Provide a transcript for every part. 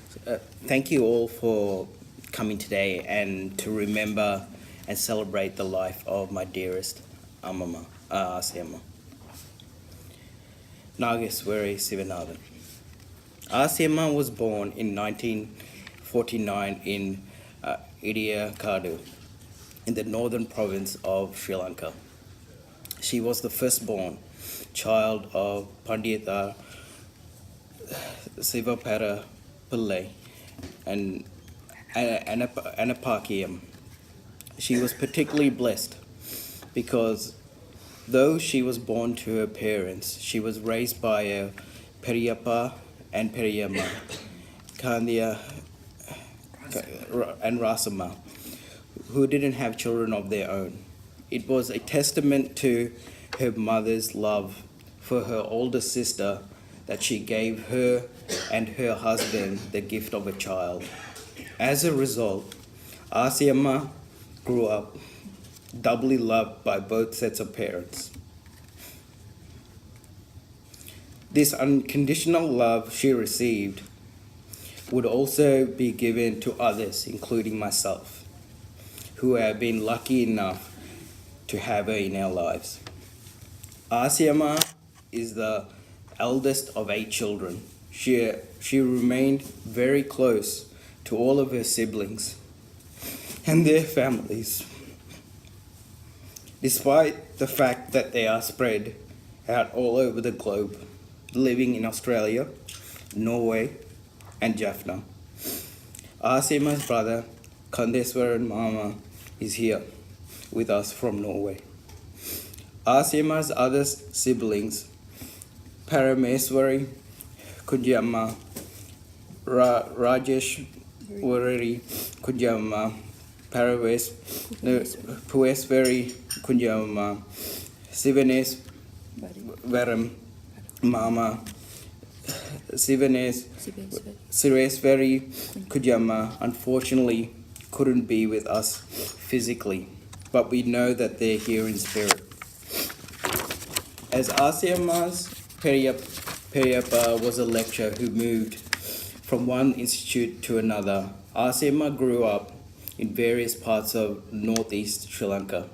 Thank you all for coming today and to remember and celebrate the life of my dearest Amama, Asiama. Nageswari Sivanathan. Asiama was born in 1949 in Idiakadu in the northern province of Sri Lanka. She was the firstborn child of Pandita Sivapara Pillai and Anapakiam. She was particularly blessed because though she was born to her parents, she was raised by a Periyappa and Periyamma, Kandya and Rasama, who didn't have children of their own. It was a testament to her mother's love for her older sister that she gave her and her husband the gift of a child. As a result, Asiama grew up doubly loved by both sets of parents. This unconditional love she received would also be given to others, including myself, who have been lucky enough to have her in our lives. Asiama is the eldest of 8 children. She remained very close to all of her siblings and their families, despite the fact that they are spread out all over the globe, living in Australia, Norway, and Jaffna. Asima's brother, Kandeswaran Mama, is here with us from Norway. Asima's other siblings, Parameswari, Kunjamma, Rajesh Warari Kunjamma, Pueswari Kunjamma, Sivanes Varam Mama, Sireswari Kunjamma, unfortunately couldn't be with us physically, but we know that they're here in spirit. As Asiama's Periyappa was a lecturer who moved from one institute to another, Asiama grew up in various parts of northeast Sri Lanka.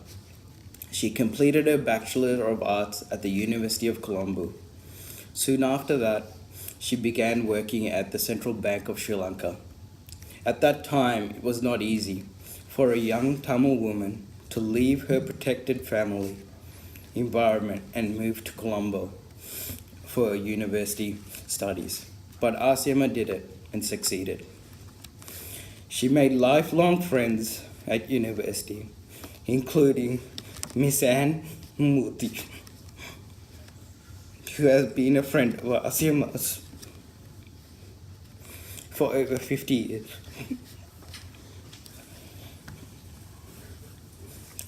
She completed her Bachelor of Arts at the University of Colombo. Soon after that, she began working at the Central Bank of Sri Lanka. At that time, it was not easy for a young Tamil woman to leave her protected family environment and move to Colombo for university studies. But Asiama did it and succeeded. She made lifelong friends at university, including Miss Anne Murthy, who has been a friend of Asiama's for over 50 years.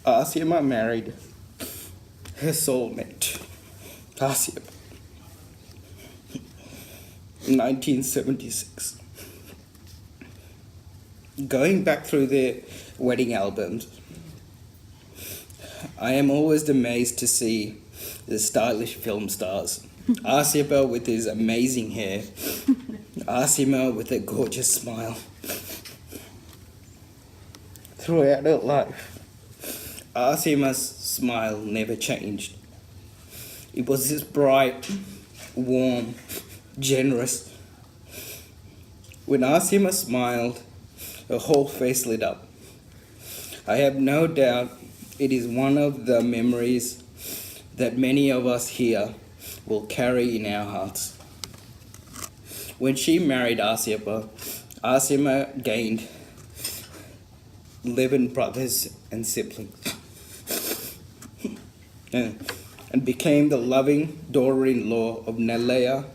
Asiama married her soulmate, Asiama, in 1976. Going back through their wedding albums, I am always amazed to see the stylish film stars. Asiama with his amazing hair, Asiama with a gorgeous smile. Throughout her life, Asiama's smile never changed. It was this bright, warm, generous. When Asiama smiled, her whole face lit up. I have no doubt it is one of the memories that many of us here will carry in our hearts. When she married Asiama, Asiama gained 11 brothers and siblings and became the loving daughter-in-law of Nellaya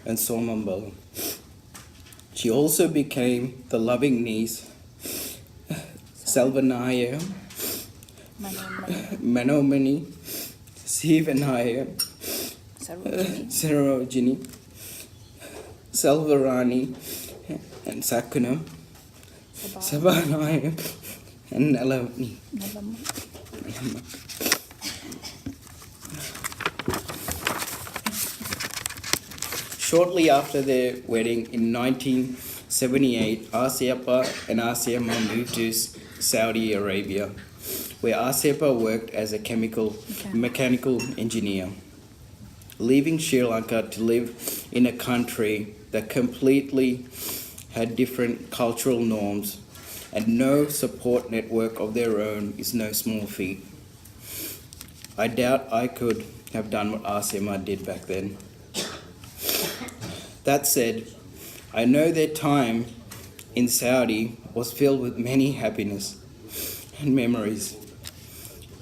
and Somambala. She also became the loving niece, Selvanaya, Manomani, Sivanaya, Sarojini, Selvarani, and Sakuna, Sabanaya, and Nalamani. Shortly after their wedding in 1978, Aseapa and Asiama moved to Saudi Arabia, where Aseapa worked as a mechanical engineer, leaving Sri Lanka to live in a country that completely had different cultural norms and no support network of their own is no small feat. I doubt I could have done what Asiama did back then. That said, I know their time in Saudi was filled with many happiness and memories,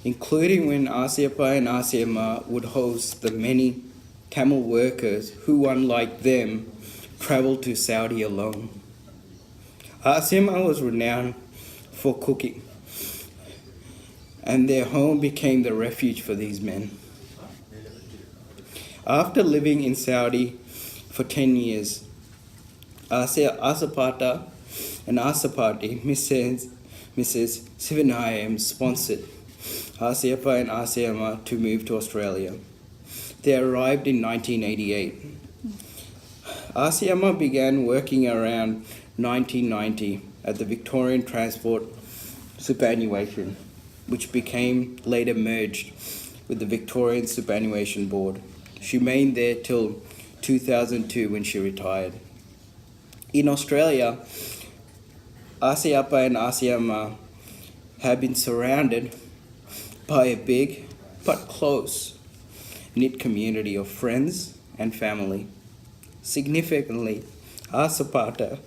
including when Aseapa and Asiama would host the many Tamil workers who, unlike them, traveled to Saudi alone. Asiama was renowned for cooking, and their home became the refuge for these men. After living in Saudi for 10 years, Asapata and Asapati, Mrs. Sivanayam, sponsored Aseapa and Asiama to move to Australia. They arrived in 1988. Asiama began working around 1990 at the Victorian Transport Superannuation, which became later merged with the Victorian Superannuation Board. She remained there till 2002 when she retired. In Australia, Aseapa and Asiama have been surrounded by a big but close knit community of friends and family. Significantly, Asapati,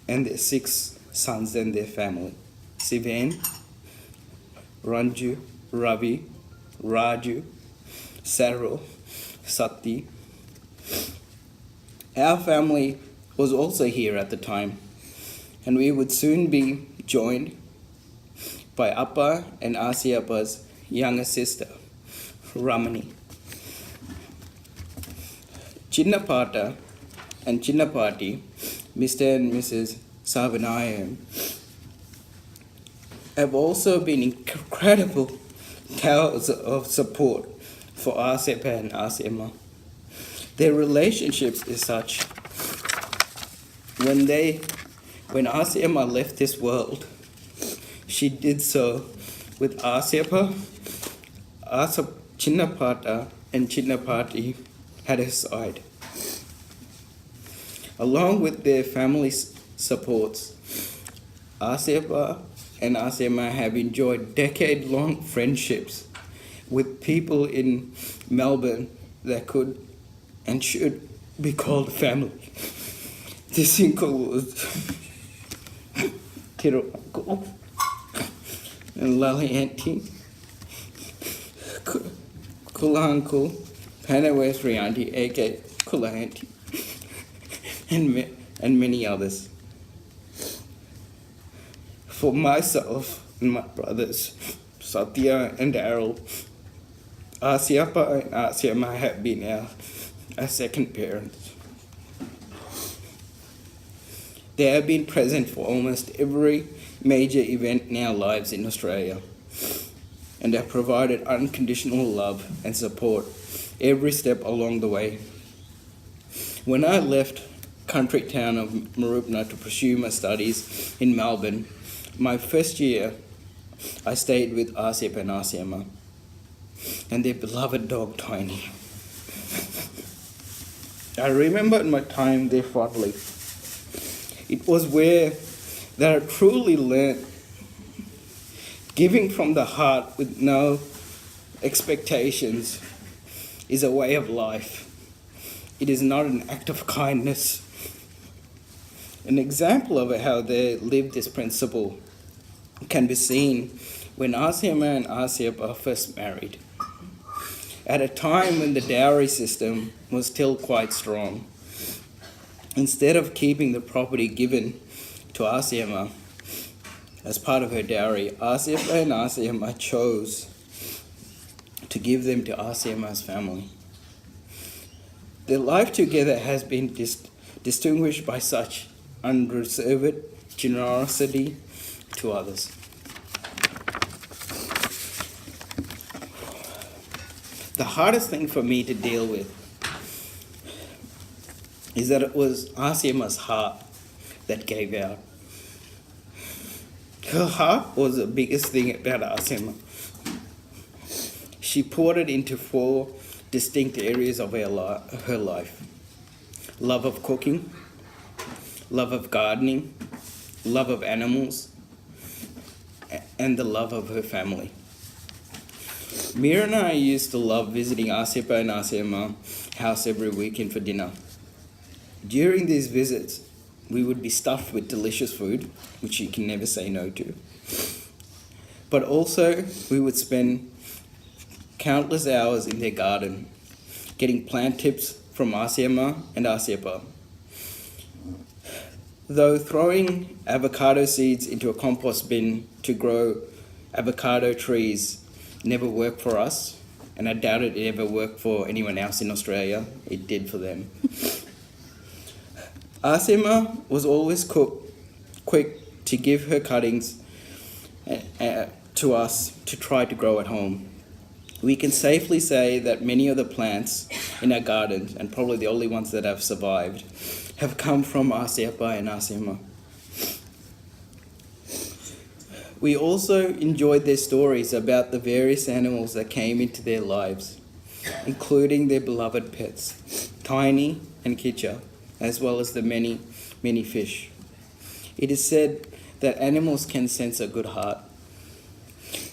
and their 6 sons and their family, Sivan, Ranju, Ravi, Raju, Sarul, Sati. Our family was also here at the time, and we would soon be joined by Appa and Asiapa's younger sister, Ramani. Chinnapata and Chinnapati, Mr. and Mrs. Savanayam, have also been incredible towers of support for Aseapa and Asiama. Their relationship is such. When Asiama left this world, she did so with Aseapa, Chinnapata, and Chinnapati at her side. Along with their family supports, Aseapa and Asiama have enjoyed decade-long friendships with people in Melbourne that could and should be called family. This includes Tiro Uncle and Lali Auntie, Kula Uncle, Panawesri Auntie, aka Kula Auntie, and many others. For myself and my brothers, Satya and Daryl, Asiapa and Asiama have been our second parents. They have been present for almost every major event in our lives in Australia and have provided unconditional love and support every step along the way. When I left country town of Mooroopna to pursue my studies in Melbourne, my first year I stayed with Asiapa and Asiama and their beloved dog Tiny. I remember my time there fondly. It was where that I truly learned giving from the heart with no expectations is a way of life. It is not an act of kindness. An example of how they lived this principle can be seen when Asiama and Asiapa first married. At a time when the dowry system was still quite strong, instead of keeping the property given to Asiama as part of her dowry, Asiapa and Asiama chose to give them to Asiama's family. Their life together has been distinguished by such unreserved generosity to others. The hardest thing for me to deal with is that it was Asima's heart that gave out. Her heart was the biggest thing about Asima. She poured it into 4 distinct areas of her life: love of cooking, love of gardening, love of animals, and the love of her family. Mira and I used to love visiting Asipa and Asima's house every weekend for dinner. During these visits, we would be stuffed with delicious food, which you can never say no to. But also, we would spend countless hours in their garden, getting plant tips from Asima and Asipa. Though throwing avocado seeds into a compost bin to grow avocado trees never worked for us, and I doubt it ever worked for anyone else in Australia, it did for them. Asima was always quick to give her cuttings to us to try to grow at home. We can safely say that many of the plants in our gardens, and probably the only ones that have survived, have come from Asipa and Asima. We also enjoyed their stories about the various animals that came into their lives, including their beloved pets, Tiny and Kitcha, as well as the many, many fish. It is said that animals can sense a good heart.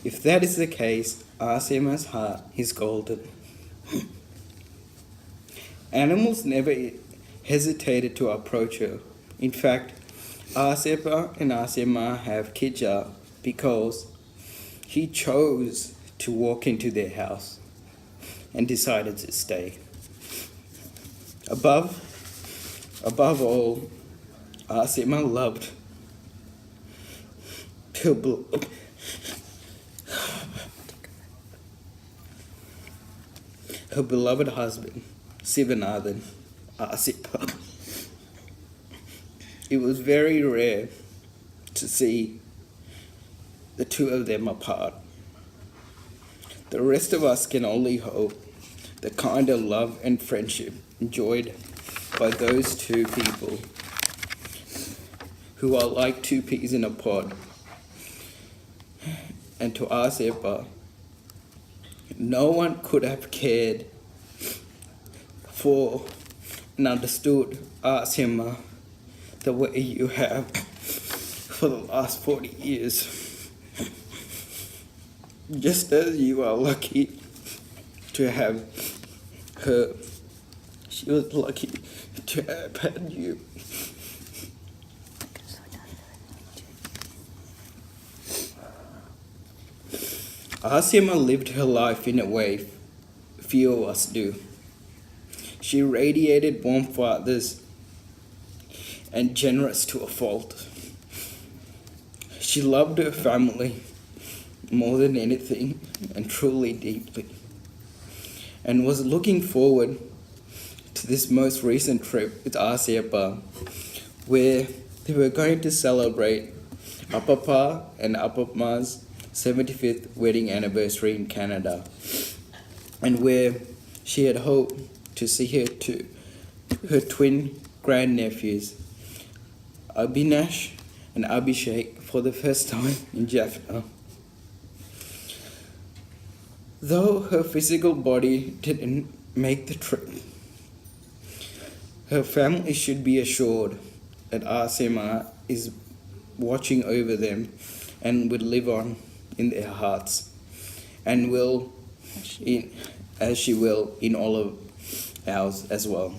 If that is the case, Asima's heart is golden. Animals never hesitated to approach her. In fact, Asipa and Asima have Kitcha because he chose to walk into their house and decided to stay. Above all, Asima loved her beloved husband, Sivanathan Asipa. It was very rare to see the two of them apart. The rest of us can only hope the kind of love and friendship enjoyed by those two people who are like 2 peas in a pod. And to Asipa, no one could have cared for and understood Asima the way you have for the last 40 years. Just as you are lucky to have her, she was lucky to have had you. Asima lived her life in a way few of us do. She radiated warm for others and generous to a fault. She loved her family more than anything and truly deeply, and was looking forward to this most recent trip with Asipa, where they were going to celebrate Apapa and Apama's 75th wedding anniversary in Canada, and where she had hoped to see her twin grandnephews, Abhinash and Abhishek, for the first time in Jaffna. Though her physical body didn't make the trip, her family should be assured that Asima is watching over them and will live on in their hearts, and will, as she will in all of ours as well.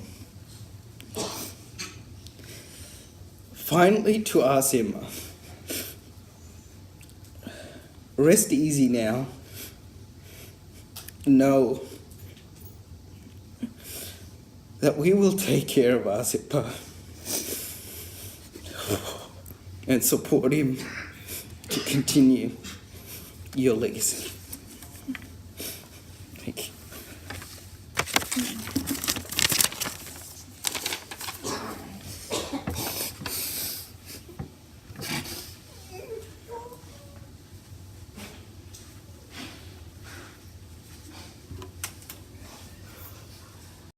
Finally, to Asima, rest easy now. Know that we will take care of Asipa and support him to continue your legacy.